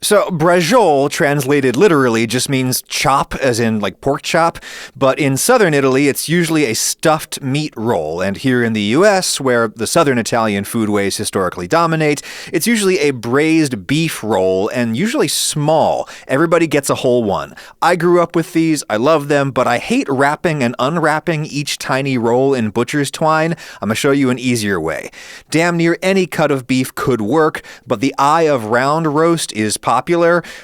So, braciole, translated literally, just means chop, as in like pork chop, but in southern Italy, it's usually a stuffed meat roll, and here in the US, where the southern Italian foodways historically dominate, it's usually a braised beef roll, and usually small. Everybody gets a whole one. I grew up with these, I love them, but I hate wrapping and unwrapping each tiny roll in butcher's twine. I'm gonna show you an easier way. Damn near any cut of beef could work, but the eye of round roast is popular.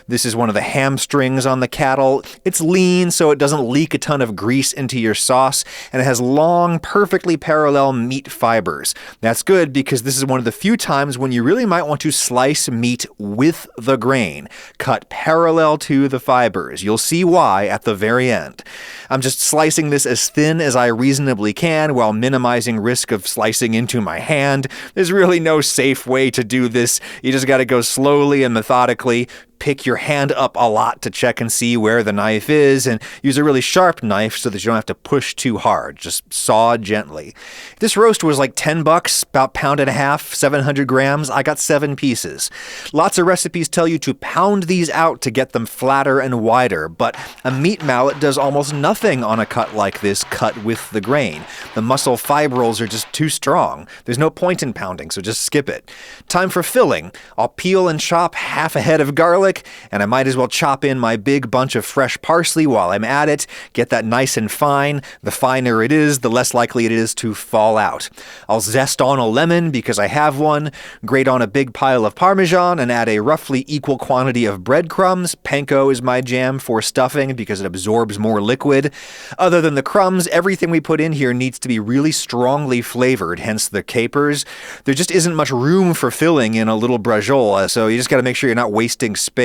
This is one of the hamstrings on the cattle. It's lean, so it doesn't leak a ton of grease into your sauce, and it has long, perfectly parallel meat fibers. That's good because this is one of the few times when you really might want to slice meat with the grain. Cut parallel to the fibers. You'll see why at the very end. I'm just slicing this as thin as I reasonably can while minimizing risk of slicing into my hand. There's really no safe way to do this. You just gotta go slowly and methodically. Pick your hand up a lot to check and see where the knife is, and use a really sharp knife so that you don't have to push too hard. Just saw gently. This roast was like $10, about £1.50, 700 grams. I got 7 pieces. Lots of recipes tell you to pound these out to get them flatter and wider, but a meat mallet does almost nothing on a cut like this, cut with the grain. The muscle fibrils are just too strong. There's no point in pounding, so just skip it. Time for filling. I'll peel and chop half a head of garlic, and I might as well chop in my big bunch of fresh parsley while I'm at it. Get that nice and fine. The finer it is, the less likely it is to fall out. I'll zest on a lemon because I have one, grate on a big pile of Parmesan, and add a roughly equal quantity of breadcrumbs. Panko is my jam for stuffing because it absorbs more liquid. Other than the crumbs, everything we put in here needs to be really strongly flavored, hence the capers. There just isn't much room for filling in a little braciole, so you just gotta make sure you're not wasting space.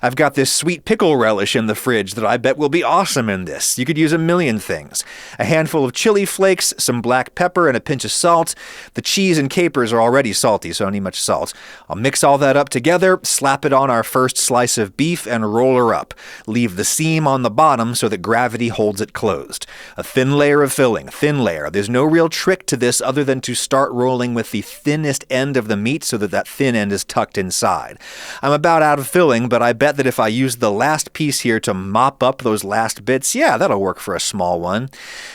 I've got this sweet pickle relish in the fridge that I bet will be awesome in this. You could use a million things. A handful of chili flakes, some black pepper, and a pinch of salt. The cheese and capers are already salty, so I don't need much salt. I'll mix all that up together, slap it on our first slice of beef, and roll her up. Leave the seam on the bottom so that gravity holds it closed. A thin layer of filling, thin layer. There's no real trick to this other than to start rolling with the thinnest end of the meat so that that thin end is tucked inside. I'm about out of filling, but I bet that if I use the last piece here to mop up those last bits, yeah, that'll work for a small one.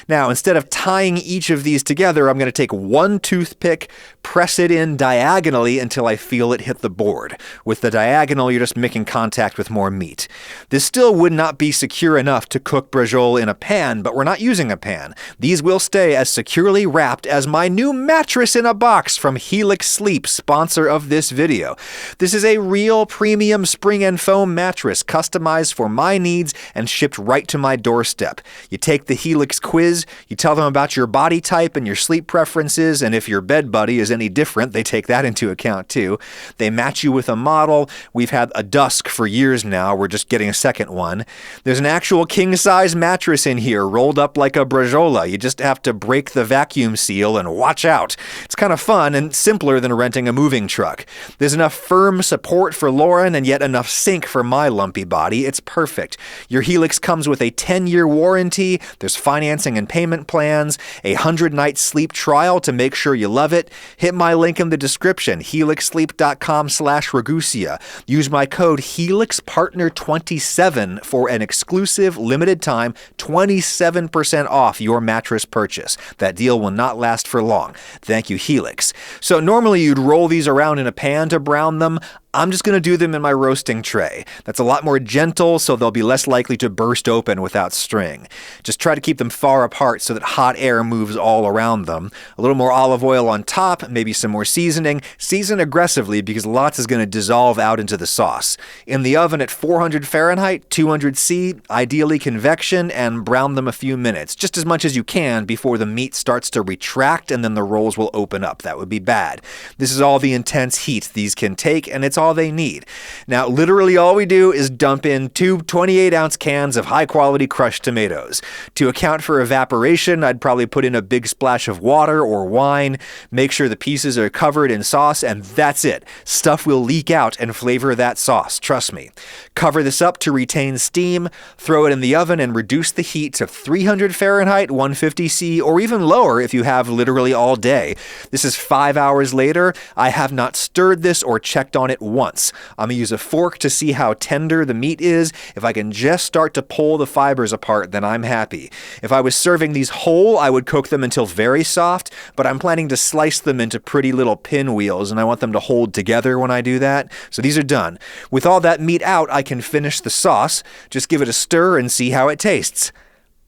Now, instead of tying each of these together, I'm going to take one toothpick, press it in diagonally until I feel it hit the board. With the diagonal, you're just making contact with more meat. This still would not be secure enough to cook braciole in a pan, but we're not using a pan. These will stay as securely wrapped as my new mattress in a box from Helix Sleep, sponsor of this video. This is a real premium spring and foam mattress customized for my needs and shipped right to my doorstep. You take the Helix quiz, you tell them about your body type and your sleep preferences, and if your bed buddy is any different, they take that into account too. They match you with a model. We've had a Dusk for years now. We're just getting a second one. There's an actual king-size mattress in here, rolled up like a braciola. You just have to break the vacuum seal and watch out. It's kind of fun and simpler than renting a moving truck. There's enough firm support for Lauren and yet enough sink for my lumpy body. It's perfect. Your Helix comes with a 10-year warranty. There's financing and payment plans, a 100-night sleep trial to make sure you love it. Hit my link in the description, helixsleep.com/Ragusia. Use my code HelixPartner27 for an exclusive, limited time, 27% off your mattress purchase. That deal will not last for long. Thank you, Helix. So normally you'd roll these around in a pan to brown them. I'm just going to do them in my roasting tray. That's a lot more gentle, so they'll be less likely to burst open without string. Just try to keep them far apart so that hot air moves all around them. A little more olive oil on top, maybe some more seasoning. Season aggressively because lots is going to dissolve out into the sauce. In the oven at 400 Fahrenheit, 200 C, ideally convection, and brown them a few minutes, just as much as you can before the meat starts to retract and then the rolls will open up. That would be bad. This is all the intense heat these can take, and it's all they need. Now, literally all we do is dump in 2 28-ounce cans of high-quality crushed tomatoes. To account for evaporation, I'd probably put in a big splash of water or wine, make sure the pieces are covered in sauce, and that's it. Stuff will leak out and flavor that sauce, trust me. Cover this up to retain steam, throw it in the oven, and reduce the heat to 300 Fahrenheit, 150 C, or even lower if you have literally all day. This is 5 hours later. I have not stirred this or checked on it once. I'm going to use a fork to see how tender the meat is. If I can just start to pull the fibers apart, then I'm happy. If I was serving these whole, I would cook them until very soft, but I'm planning to slice them into pretty little pinwheels, and I want them to hold together when I do that. So these are done. With all that meat out, I can finish the sauce. Just give it a stir and see how it tastes.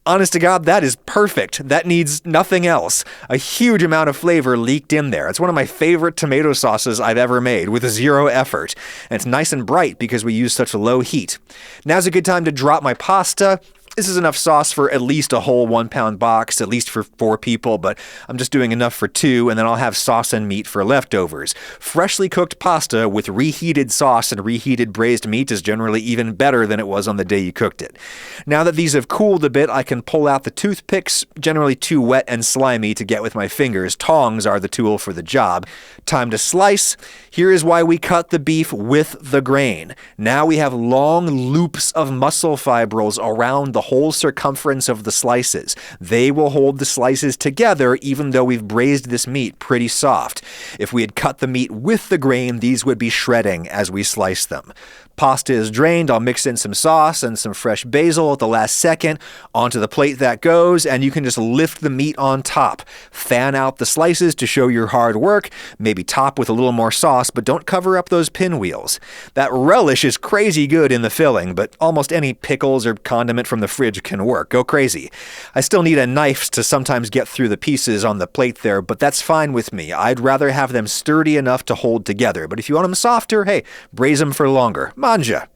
Honest to God, that is perfect. That needs nothing else. A huge amount of flavor leaked in there. It's one of my favorite tomato sauces I've ever made with zero effort. And it's nice and bright because we use such low heat. Now's a good time to drop my pasta. This is enough sauce for at least a whole 1-pound box, at least for 4 people, but I'm just doing enough for 2, and then I'll have sauce and meat for leftovers. Freshly cooked pasta with reheated sauce and reheated braised meat is generally even better than it was on the day you cooked it. Now that these have cooled a bit, I can pull out the toothpicks, generally too wet and slimy to get with my fingers. Tongs are the tool for the job. Time to slice. Here is why we cut the beef with the grain. Now we have long loops of muscle fibrils around the whole circumference of the slices. They will hold the slices together even though we've braised this meat pretty soft. If we had cut the meat with the grain, these would be shredding as we slice them. Pasta is drained. I'll mix in some sauce and some fresh basil at the last second. Onto the plate that goes, and you can just lift the meat on top. Fan out the slices to show your hard work. Maybe top with a little more sauce, but don't cover up those pinwheels. That relish is crazy good in the filling, but almost any pickles or condiment from the fridge can work. Go crazy. I still need a knife to sometimes get through the pieces on the plate there, but that's fine with me. I'd rather have them sturdy enough to hold together. But if you want them softer, hey, braise them for longer. Manja.